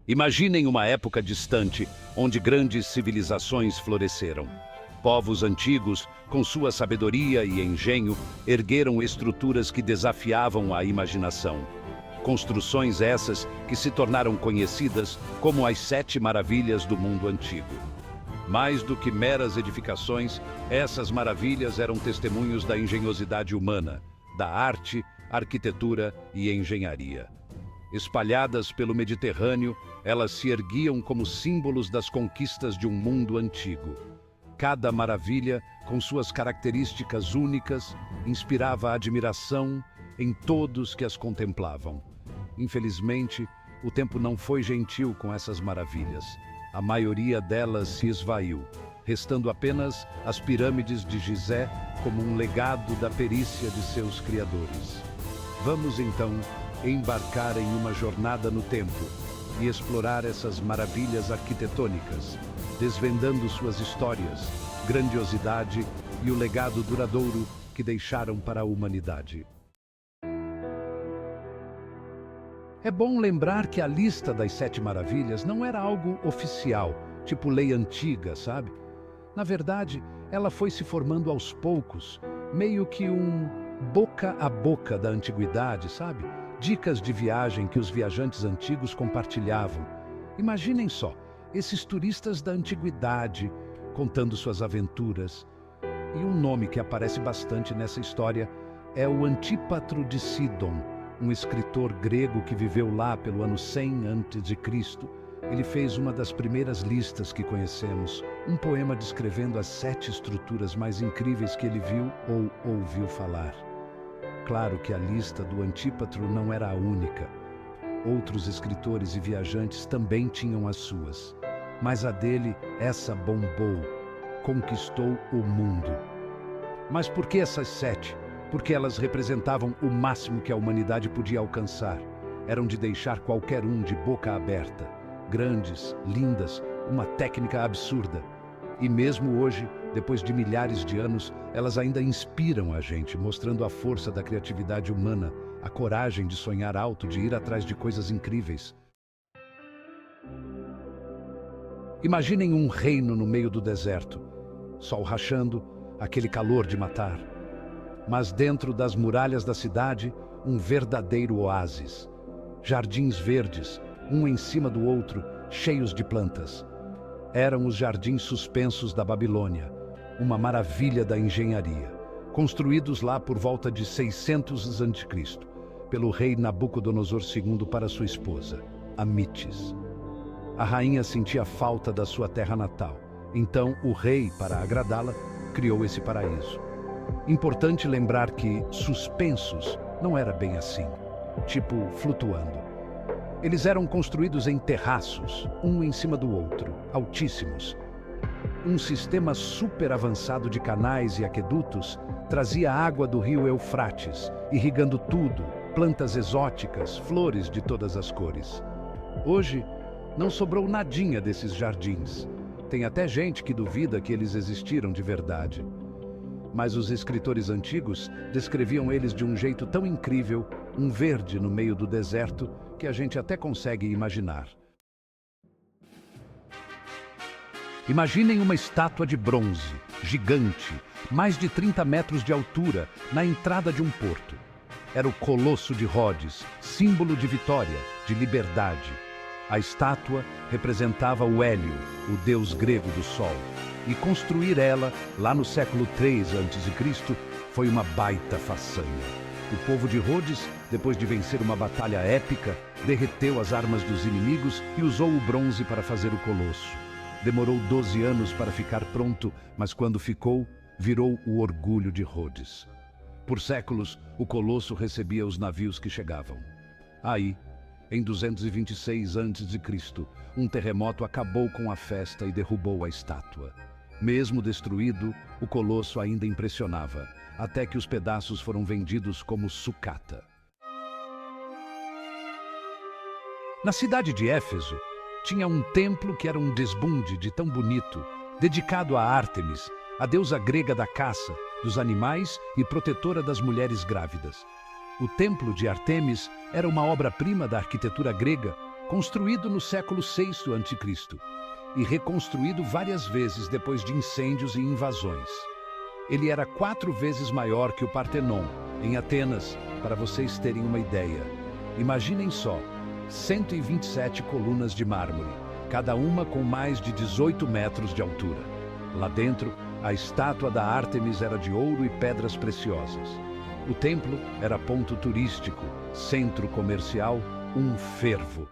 Imaginem uma época distante, onde grandes civilizações floresceram. Povos antigos, com sua sabedoria e engenho, ergueram estruturas que desafiavam a imaginação. Construções essas que se tornaram conhecidas como as 7 maravilhas do mundo antigo. Mais do que meras edificações, essas maravilhas eram testemunhos da engenhosidade humana, da arte, arquitetura e engenharia. Espalhadas pelo Mediterrâneo, elas se erguiam como símbolos das conquistas de um mundo antigo. Cada maravilha, com suas características únicas, inspirava admiração em todos que as contemplavam. Infelizmente, o tempo não foi gentil com essas maravilhas. A maioria delas se esvaiu, restando apenas as pirâmides de Gizé como um legado da perícia de seus criadores. Vamos então embarcar em uma jornada no tempo e explorar essas maravilhas arquitetônicas, desvendando suas histórias, grandiosidade e o legado duradouro que deixaram para a humanidade. É bom lembrar que a lista das 7 maravilhas não era algo oficial, tipo lei antiga, sabe? Na verdade, ela foi se formando aos poucos, meio que um boca a boca da antiguidade, sabe? Dicas de viagem que os viajantes antigos compartilhavam. Imaginem só, esses turistas da antiguidade contando suas aventuras. E um nome que aparece bastante nessa história é o Antípatro de Sidon, um escritor grego que viveu lá pelo ano 100 a.C. Ele fez uma das primeiras listas que conhecemos, um poema descrevendo as 7 estruturas mais incríveis que ele viu ou ouviu falar. Claro que a lista do Antípatro não era a única. Outros escritores e viajantes também tinham as suas. Mas a dele, essa bombou, conquistou o mundo. Mas por que essas 7? Porque elas representavam o máximo que a humanidade podia alcançar. Eram de deixar qualquer um de boca aberta. Grandes, lindas, uma técnica absurda. E mesmo hoje, depois de milhares de anos, elas ainda inspiram a gente, mostrando a força da criatividade humana, a coragem de sonhar alto, de ir atrás de coisas incríveis. Imaginem um reino no meio do deserto, sol rachando, aquele calor de matar. Mas dentro das muralhas da cidade, um verdadeiro oásis. Jardins verdes, um em cima do outro, cheios de plantas. Eram os jardins suspensos da Babilônia, uma maravilha da engenharia, construídos lá por volta de 600 a.C., pelo rei Nabucodonosor II para sua esposa, Amites. A rainha sentia falta da sua terra natal, então o rei, para agradá-la, criou esse paraíso. Importante lembrar que suspensos não era bem assim, tipo flutuando. Eles eram construídos em terraços, um em cima do outro, altíssimos. Um sistema super avançado de canais e aquedutos trazia água do rio Eufrates, irrigando tudo, plantas exóticas, flores de todas as cores. Hoje, não sobrou nadinha desses jardins. Tem até gente que duvida que eles existiram de verdade. Mas os escritores antigos descreviam eles de um jeito tão incrível, um verde no meio do deserto, que a gente até consegue imaginar. Imaginem uma estátua de bronze, gigante, mais de 30 metros de altura, na entrada de um porto. Era o Colosso de Rhodes, símbolo de vitória, de liberdade. A estátua representava o Hélio, o deus grego do sol. E construir ela, lá no século III a.C., foi uma baita façanha. O povo de Rhodes, depois de vencer uma batalha épica, derreteu as armas dos inimigos e usou o bronze para fazer o colosso. Demorou 12 anos para ficar pronto, mas quando ficou, virou o orgulho de Rhodes. Por séculos, o colosso recebia os navios que chegavam. Aí, em 226 a.C., um terremoto acabou com a festa e derrubou a estátua. Mesmo destruído, o colosso ainda impressionava, até que os pedaços foram vendidos como sucata. Na cidade de Éfeso, tinha um templo que era um desbunde de tão bonito, dedicado a Ártemis, a deusa grega da caça, dos animais e protetora das mulheres grávidas. O templo de Ártemis era uma obra-prima da arquitetura grega, construído no século VI a.C. e reconstruído várias vezes depois de incêndios e invasões. Ele era 4 vezes maior que o Partenon, em Atenas, para vocês terem uma ideia. Imaginem só, 127 colunas de mármore, cada uma com mais de 18 metros de altura. Lá dentro, a estátua da Ártemis era de ouro e pedras preciosas. O templo era ponto turístico, centro comercial, um fervo.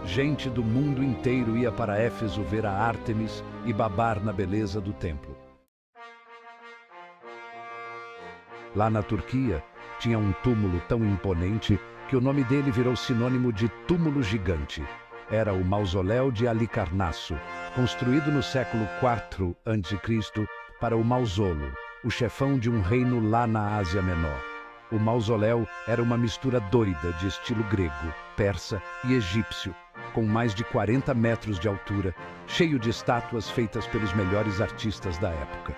Gente do mundo inteiro ia para Éfeso ver a Ártemis e babar na beleza do templo. Lá na Turquia, tinha um túmulo tão imponente que o nome dele virou sinônimo de túmulo gigante. Era o Mausoléu de Halicarnasso, construído no século IV a.C. para o Mausolo, o chefão de um reino lá na Ásia Menor. O mausoléu era uma mistura doida de estilo grego, persa e egípcio, com mais de 40 metros de altura, cheio de estátuas feitas pelos melhores artistas da época.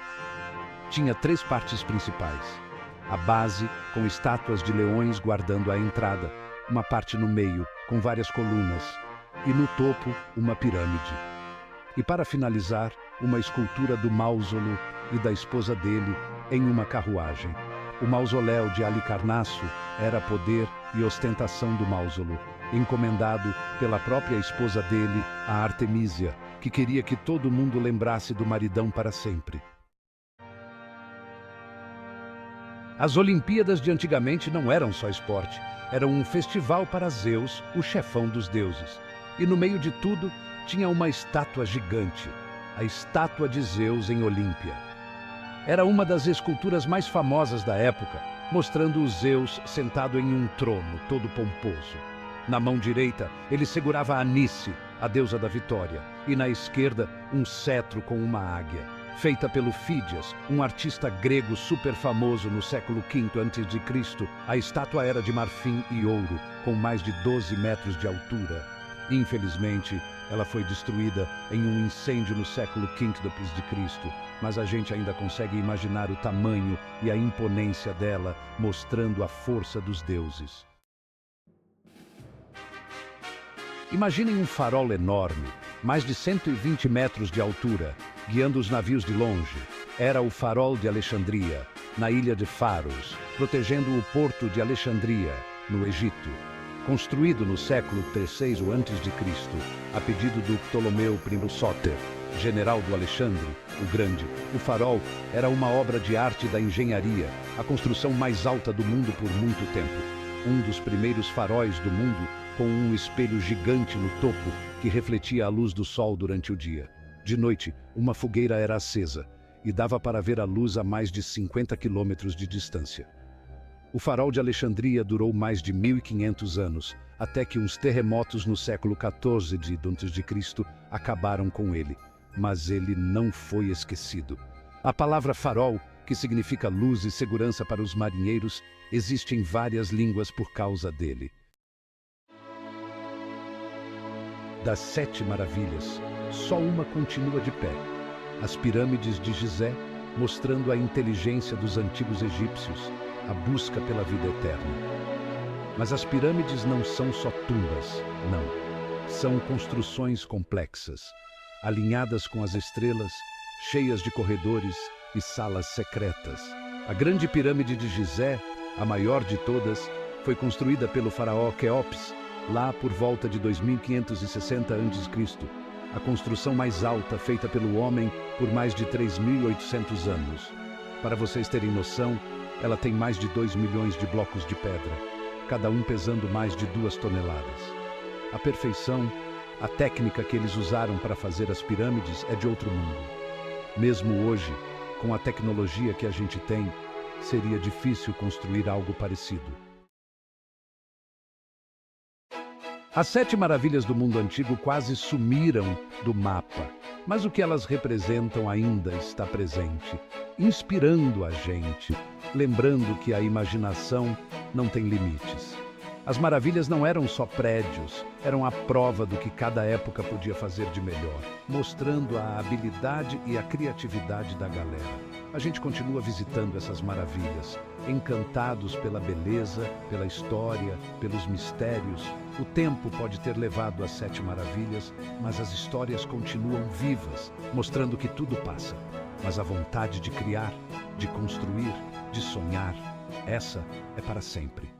Tinha 3 partes principais. A base, com estátuas de leões guardando a entrada, uma parte no meio, com várias colunas, e no topo, uma pirâmide. E para finalizar, uma escultura do Mausolo e da esposa dele em uma carruagem. O mausoléu de Halicarnasso era poder e ostentação do Mausolo, encomendado pela própria esposa dele, a Artemísia, que queria que todo mundo lembrasse do maridão para sempre. As Olimpíadas de antigamente não eram só esporte, eram um festival para Zeus, o chefão dos deuses. E no meio de tudo, tinha uma estátua gigante, a estátua de Zeus em Olímpia. Era uma das esculturas mais famosas da época, mostrando o Zeus sentado em um trono todo pomposo. Na mão direita, ele segurava Anice, a deusa da vitória, e na esquerda, um cetro com uma águia, feita pelo Fídias, um artista grego super famoso no século V a.C. A estátua era de marfim e ouro, com mais de 12 metros de altura. Infelizmente, ela foi destruída em um incêndio no século V d.C., mas a gente ainda consegue imaginar o tamanho e a imponência dela, mostrando a força dos deuses. Imaginem um farol enorme, mais de 120 metros de altura, guiando os navios de longe. Era o farol de Alexandria, na ilha de Faros, protegendo o porto de Alexandria, no Egito. Construído no século III a.C., a pedido do Ptolomeu I Sóter, general do Alexandre, o Grande, o farol era uma obra de arte da engenharia, a construção mais alta do mundo por muito tempo. Um dos primeiros faróis do mundo, com um espelho gigante no topo que refletia a luz do sol durante o dia. De noite, uma fogueira era acesa e dava para ver a luz a mais de 50 quilômetros de distância. O farol de Alexandria durou mais de 1500 anos, até que uns terremotos no século XIV d.C. acabaram com ele. Mas ele não foi esquecido. A palavra farol, que significa luz e segurança para os marinheiros, existe em várias línguas por causa dele. Das 7 maravilhas, só uma continua de pé. As pirâmides de Gizé, mostrando a inteligência dos antigos egípcios, a busca pela vida eterna. Mas as pirâmides não são só tumbas, não. São construções complexas, alinhadas com as estrelas, cheias de corredores e salas secretas. A grande pirâmide de Gizé, a maior de todas, foi construída pelo faraó Quéops, lá por volta de 2560 a.C., a construção mais alta feita pelo homem por mais de 3.800 anos. Para vocês terem noção, ela tem mais de 2 milhões de blocos de pedra, cada um pesando mais de 2 toneladas. A perfeição, a técnica que eles usaram para fazer as pirâmides é de outro mundo. Mesmo hoje, com a tecnologia que a gente tem, seria difícil construir algo parecido. As 7 maravilhas do mundo antigo quase sumiram do mapa, mas o que elas representam ainda está presente, inspirando a gente, lembrando que a imaginação não tem limites. As maravilhas não eram só prédios, eram a prova do que cada época podia fazer de melhor, mostrando a habilidade e a criatividade da galera. A gente continua visitando essas maravilhas, encantados pela beleza, pela história, pelos mistérios O tempo pode ter levado as Sete Maravilhas, mas as histórias continuam vivas, mostrando que tudo passa. Mas a vontade de criar, de construir, de sonhar, essa é para sempre.